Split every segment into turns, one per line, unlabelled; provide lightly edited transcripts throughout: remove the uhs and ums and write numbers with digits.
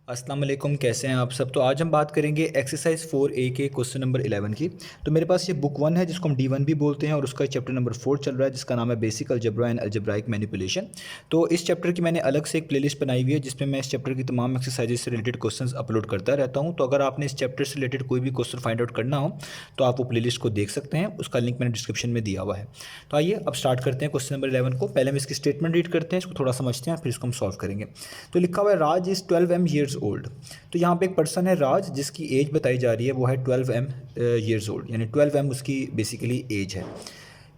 अस्सलाम वालेकुम, कैसे हैं आप सब। तो आज हम बात करेंगे एक्सरसाइज 4A के क्वेश्चन नंबर 11 की। तो मेरे पास ये बुक 1 है जिसको हम D1 भी बोलते हैं और उसका चैप्टर नंबर 4 चल रहा है जिसका नाम है basic algebra and algebraic manipulation. तो इस चैप्टर की मैंने अलग से एक प्लेलिस्ट बनाई हुई है जिसमें मैं इस चैप्टर की तमाम एक्सरसाइजेज से रिलेटेड क्वेश्चन अपलोड करता रहता हूँ। तो अगर आपने इस चैप्टर से रिलेटेड कोई भी क्वेश्चन फाइंड आउट करना हो तो आप वो प्ले को देख सकते हैं, उसका लिंक मैंने डिस्क्रिप्शन में दिया हुआ है। तो आइए अब स्टार्ट करते हैं क्वेश्चन नंबर 11 को। पहले हम इसकी स्टेटमेंट रीड करते हैं, इसको थोड़ा समझते हैं, फिर इसको हम सॉल्व करेंगे। तो लिखा हुआ है राज इज़ 12 ईयर्स ओल्ड। तो यहाँ पे एक पर्सन है राज जिसकी एज बताई जा रही है वो है 12 ईयर्स ओल्ड, यानी 12 उसकी बेसिकली एज है।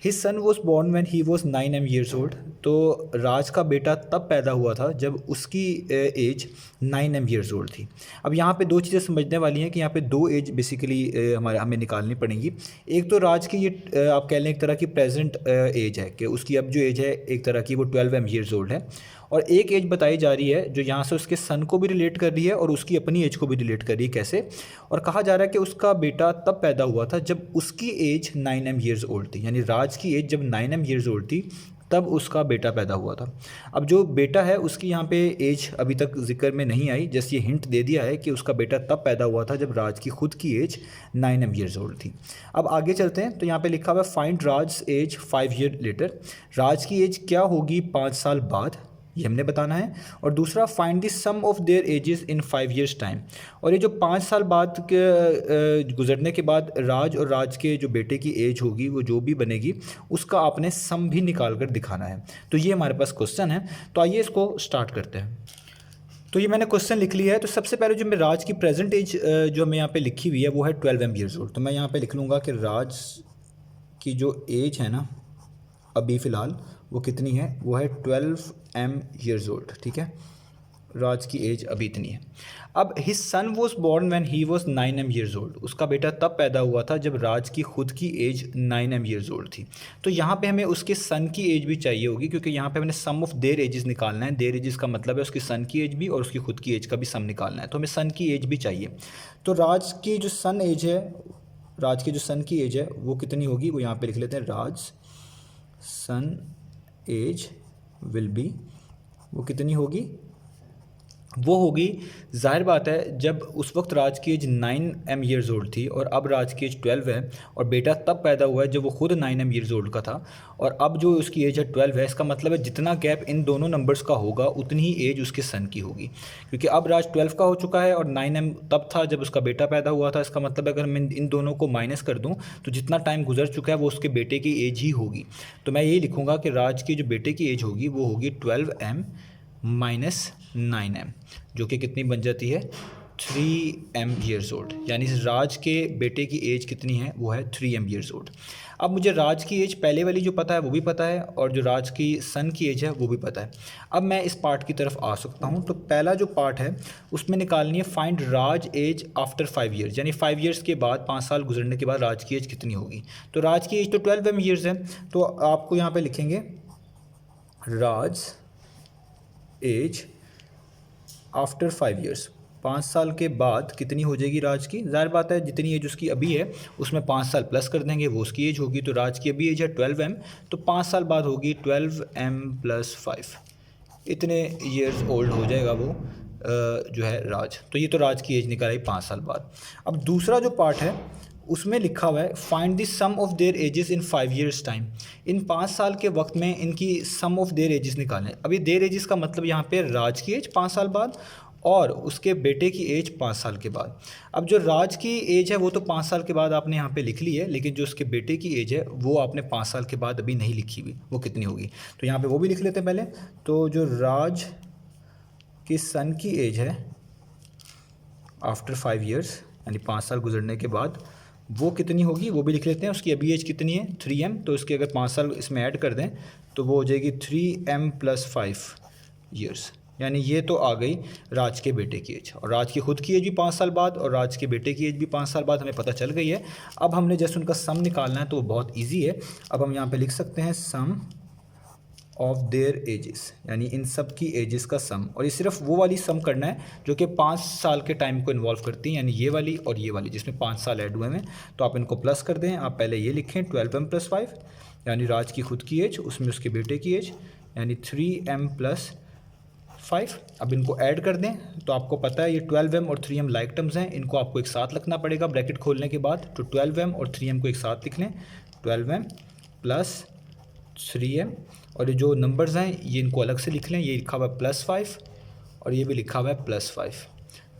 His son was born when he was 9 years old. तो राज का बेटा तब पैदा हुआ था जब उसकी एज 9 ईयर्स ओल्ड थी। अब यहाँ पे दो चीज़ें समझने वाली हैं कि यहाँ पे दो एज बेसिकली हमें निकालनी पड़ेंगी। एक तो राज की ये आप कह लें एक तरह की प्रेजेंट एज है कि उसकी अब जो एज है एक तरह की वो 12 ईयर्स ओल्ड है, और एक एज बताई जा रही है जो यहाँ से उसके सन को भी रिलेट कर रही है और उसकी अपनी एज को भी रिलेट कर रही है। कैसे? और कहा जा रहा है कि उसका बेटा तब पैदा हुआ था जब उसकी एज 9 ईयर्स ओल्ड थी, यानी राज की एज जब 9 ईयर्स ओल्ड थी तब उसका बेटा पैदा हुआ था। अब जो बेटा है उसकी यहाँ पे एज अभी तक जिक्र में नहीं आई, जस्ट ये हिंट दे दिया है कि उसका बेटा तब पैदा हुआ था जब राज की खुद की एज 9 ईयर्स ओल्ड थी। अब आगे चलते हैं। तो यहाँ पे लिखा हुआ है फाइंड राज एज 5 ईयर लेटर। राज की एज क्या होगी 5 साल बाद, ये हमने बताना है। और दूसरा find the sum of their ages in 5 years time. और ये जो 5 साल बाद के गुजरने के बाद राज और राज के जो बेटे की एज होगी वो जो भी बनेगी उसका आपने सम भी निकाल कर दिखाना है। तो ये हमारे पास क्वेश्चन है। तो आइए इसको स्टार्ट करते हैं। तो ये मैंने क्वेश्चन लिख लिया है। तो सबसे पहले जो मैं राज की प्रेजेंट एज जो हमें यहाँ पे लिखी हुई है वो है 12 ईयर्स ओल्ड। तो मैं यहाँ पे लिख लूँगा कि राज की जो एज है ना अभी फ़िलहाल वो कितनी है, वो है 12 ईयर्स ओल्ड। ठीक है, राज की एज अभी इतनी है। अब his son was born when he was 9 years old. उसका बेटा तब पैदा हुआ था जब राज की खुद की एज 9 ईयर्स ओल्ड थी। तो यहाँ पे हमें उसके सन की एज भी चाहिए होगी क्योंकि यहाँ पे हमने सम ऑफ देयर एजेस निकालना है। देयर एजेस का मतलब है उसकी सन की एज भी और उसकी खुद की एज का भी सम निकालना है। तो हमें सन की एज भी चाहिए। तो राज की जो सन एज है, राज की जो सन की एज है वो कितनी होगी, वो यहाँ पे लिख लेते हैं। राज सन एज विल बी, वो कितनी होगी, वो होगी जाहिर बात है जब उस वक्त राज की एज 9 ईयर्स ओल्ड थी और अब राज की एज 12 है, और बेटा तब पैदा हुआ है जब वो खुद 9 ईयर्स ओल्ड का था, और अब जो उसकी एज है 12 है। इसका मतलब है जितना गैप इन दोनों नंबर्स का होगा उतनी ही एज उसके सन की होगी, क्योंकि अब राज 12 का हो चुका है और 9 तब था जब उसका बेटा पैदा हुआ था। इसका मतलब अगर मैं इन दोनों को माइनस कर दूँ तो जितना टाइम गुजर चुका है वो उसके बेटे की एज ही होगी। तो मैं यही लिखूँगा कि राज की जो बेटे की एज होगी वो होगी 12M माइनस 9M, जो कि कितनी बन जाती है 3M ईयर्स ओल्ड। यानी राज के बेटे की एज कितनी है, वो है 3M ईयर्स ओल्ड। अब मुझे राज की एज पहले वाली जो पता है वो भी पता है और जो राज की सन की एज है वो भी पता है। अब मैं इस पार्ट की तरफ आ सकता हूँ। तो पहला जो पार्ट है उसमें निकालनी है फाइंड राज एज आफ्टर 5 ईयर्स, यानी 5 ईयर्स के बाद 5 साल गुजरने के बाद राज की एज कितनी होगी। तो राज की एज तो 12 ईयर्स है, तो आपको यहाँ पर लिखेंगे राज एज आफ्टर 5 ईयर्स, 5 साल के बाद कितनी हो जाएगी राज की। जाहिर बात है जितनी एज उसकी अभी है उसमें 5 साल प्लस कर देंगे, वो उसकी एज होगी। तो राज की अभी एज है 12M, तो 5 साल बाद होगी 12M प्लस 5, इतने ईयर्स ओल्ड हो जाएगा वो जो है राज। तो ये तो राज की एज निकाल आई 5 साल बाद। अब दूसरा जो पार्ट है उसमें लिखा हुआ है find the sum of their ages in 5 years time. इन 5 साल के वक्त में इनकी सम ऑफ देयर एजेस निकालें। अभी देयर एजेस का मतलब यहाँ पे राज की एज 5 साल बाद और उसके बेटे की एज 5 साल के बाद। अब जो राज की एज है वो तो 5 साल के बाद आपने यहाँ पे लिख ली है, लेकिन जो उसके बेटे की एज है वो आपने 5 साल के बाद अभी नहीं लिखी हुई, वो कितनी होगी। तो यहाँ पे वो भी लिख लेते हैं पहले। तो जो राज की सन की एज है आफ्टर 5 ईयर्स, यानी 5 साल गुजरने के बाद, वो कितनी होगी वो भी लिख लेते हैं। उसकी अभी एज कितनी है 3M, तो इसके अगर 5 साल इसमें ऐड कर दें तो वो हो जाएगी 3M प्लस 5 ईयर्स। यानी ये तो आ गई राज के बेटे की एज, और राज की खुद की एज भी 5 साल बाद और राज के बेटे की एज भी 5 साल बाद हमें पता चल गई है। अब हमने जैसे उनका सम निकालना है तो वो बहुत ईजी है। अब हम यहाँ पर लिख सकते हैं सम ऑफ देयर एजेस, यानी इन सब की एजेस का सम। और ये सिर्फ वो वाली सम करना है जो कि 5 साल के टाइम को इन्वॉल्व करती है, यानी ये वाली और ये वाली जिसमें 5 साल ऐड हुए हैं। तो आप इनको प्लस कर दें। आप पहले ये लिखें 12M प्लस 5, यानी राज की खुद की एज, उसमें उसके बेटे की एज, यानी 3M प्लस 5। अब इनको ऐड कर दें तो आपको पता है ये 12m और 3m लाइक टर्म्स हैं, इनको आपको एक साथ लिखना पड़ेगा ब्रैकेट खोलने के बाद। तो 12m और 3m को एक साथ लिख लें, 12m प्लस 3m, और ये जो नंबर्स हैं ये इनको अलग से लिख लें, ये लिखा हुआ है +5 और ये भी लिखा हुआ है +5।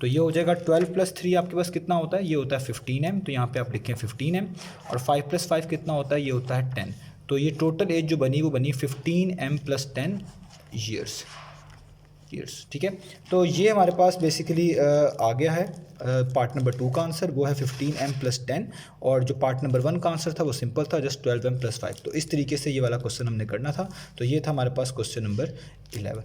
तो ये हो जाएगा 12 + 3 आपके पास कितना होता है, ये होता है 15m, तो यहाँ पे आप लिखें 15m, और 5 + 5 कितना होता है, ये होता है 10। तो ये टोटल एज जो बनी वो बनी 15m + 10 ईयर्स। ठीक है। तो ये हमारे पास बेसिकली आ गया है पार्ट नंबर 2 का आंसर, वो है 15m + 10, और जो पार्ट नंबर 1 का आंसर था वो सिंपल था, जस्ट 12m + 5। तो इस तरीके से ये वाला क्वेश्चन हमने करना था। तो ये था हमारे पास क्वेश्चन नंबर 11।